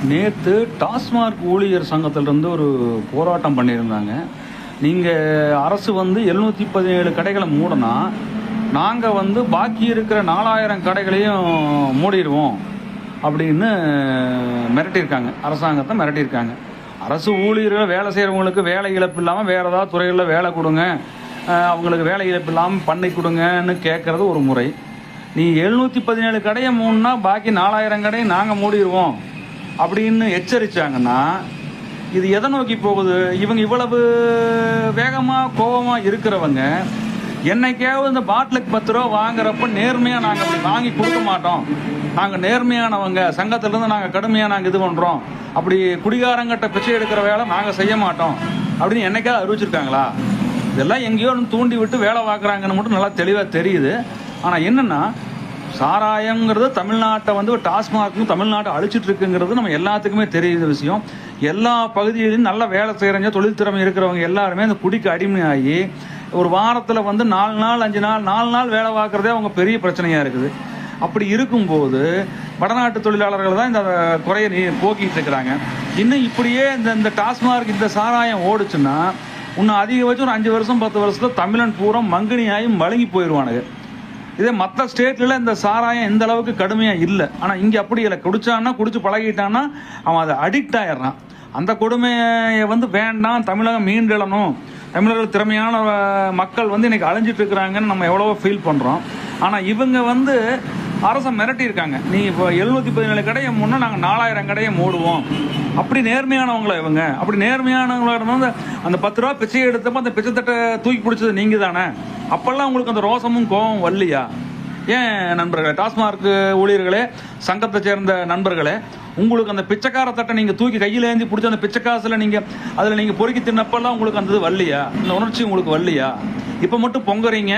நேற்று டாஸ்மாக் ஊழியர் சங்கத்திலிருந்து ஒரு போராட்டம் பண்ணியிருந்தாங்க. நீங்கள் அரசு 717 கடைகளை மூடனா நாங்கள் பாக்கி இருக்கிற 4000 கடைகளையும் மூடிடுவோம் அப்படின்னு மிரட்டியிருக்காங்க. அரசாங்கத்தை மிரட்டியிருக்காங்க. அரசு ஊழியர்கள் வேலை செய்கிறவங்களுக்கு வேலை இழப்பு இல்லாமல் வேறு ஏதாவது துறைகளில் வேலை கொடுங்க, அவங்களுக்கு வேலை இழப்பு இல்லாமல் பண்ணி கொடுங்கன்னு கேட்குறது ஒரு முறை. நீ 717 கடையை மூணுனா பாக்கி 4000 கடையை நாங்கள் மூடிடுவோம் அப்படின்னு எச்சரித்தாங்கன்னா இது எதை நோக்கி போகுது? இவங்க இவ்வளவு வேகமாக கோபமாக இருக்கிறவங்க என்னைக்காவது இந்த பாட்டிலுக்கு 10 ரூபா வாங்குறப்ப நேர்மையாக நாங்கள் அப்படி வாங்கி கொடுக்க மாட்டோம், நாங்கள் நேர்மையானவங்க, சங்கத்திலேருந்து நாங்கள் கடுமையாக நாங்கள் இது பண்ணுறோம், அப்படி குடிகாரங்கிட்ட பிச்சை எடுக்கிற வேலை நாங்கள் செய்ய மாட்டோம் அப்படின்னு என்னைக்காவது அறிவிச்சிருக்காங்களா? இதெல்லாம் எங்கேயோ தூண்டி விட்டு வேலை பார்க்குறாங்கன்னு மட்டும் நல்லா தெளிவாக தெரியுது. ஆனால் என்னென்னா, சாராயங்கிறது தமிழ்நாட்டை டாஸ்மாக்கும் தமிழ்நாட்டை அழிச்சிட்டு இருக்குங்கிறது நம்ம எல்லாத்துக்குமே தெரியுத விஷயம். எல்லா பகுதியிலையும் நல்ல வேலை செய்கிறவங்க, தொழில் திறமை இருக்கிறவங்க எல்லாருமே அந்த குடிக்கு அடிமையாகி ஒரு வாரத்தில் 4 நாள் 5 நாள் 4 நாள் வேலை பார்க்குறதே அவங்க பெரிய பிரச்சனையாக இருக்குது. அப்படி இருக்கும்போது வடநாட்டு தொழிலாளர்கள் தான் இந்த குறையை போக்கிட்டு இருக்கிறாங்க. இன்னும் இப்படியே இந்த டாஸ்மாக் இந்த சாராயம் ஓடுச்சுன்னா இன்னும் அதிகபட்சம் ஒரு 5 வருஷம் 10 வருஷத்தில் தமிழன் பூரா மங்கினியாகி மழுங்கி போயிடுவானுங்க. இதே மற்ற ஸ்டேட்ல இந்த சாராயம் எந்த அளவுக்கு கடுமையாக இல்லை. ஆனால் இங்கே அப்படி இல்லை. குடிச்சான்னா குடிச்சு பழகிட்டான்னா அவன் அதை அடிக்ட் ஆயிடுறான். அந்த கொடுமையை வேண்டாம், தமிழகம் மீண்டெழணும், தமிழர்கள் திறமையான மக்கள் இன்னைக்கு அழிஞ்சிட்டு இருக்கிறாங்கன்னு நம்ம எவ்வளவோ ஃபீல் பண்ணுறோம். ஆனால் இவங்க அரசை மிரட்டியிருக்காங்க. நீ இப்போ 717 கடையை முன்னே நாங்கள் 4000 கடையை மூடுவோம். அப்படி நேர்மையானவங்களா இவங்க? அப்படி நேர்மையானவங்களா அந்த 10 ரூபா பிச்சை எடுத்தப்போ அந்த பிச்சை தட்டை தூக்கி பிடிச்சது நீங்கள் தானே? அப்பெல்லாம் உங்களுக்கு அந்த ரோசமும் கோபம் வரலையா? ஏன் நண்பர்களே, டாஸ்மாக் ஊழியர்களே, சங்கத்தை சேர்ந்த நண்பர்களே, உங்களுக்கு அந்த பிச்சைக்கார தட்டை நீங்கள் தூக்கி கையில் ஏந்தி பிடிச்ச அந்த பிச்சை காசில் அதில் நீங்கள் பொறுக்கி தின்னப்பெல்லாம் உங்களுக்கு அந்த இது வரலையா? இந்த உணர்ச்சி உங்களுக்கு வரலையா? இப்போ மட்டும் பொங்குறீங்க.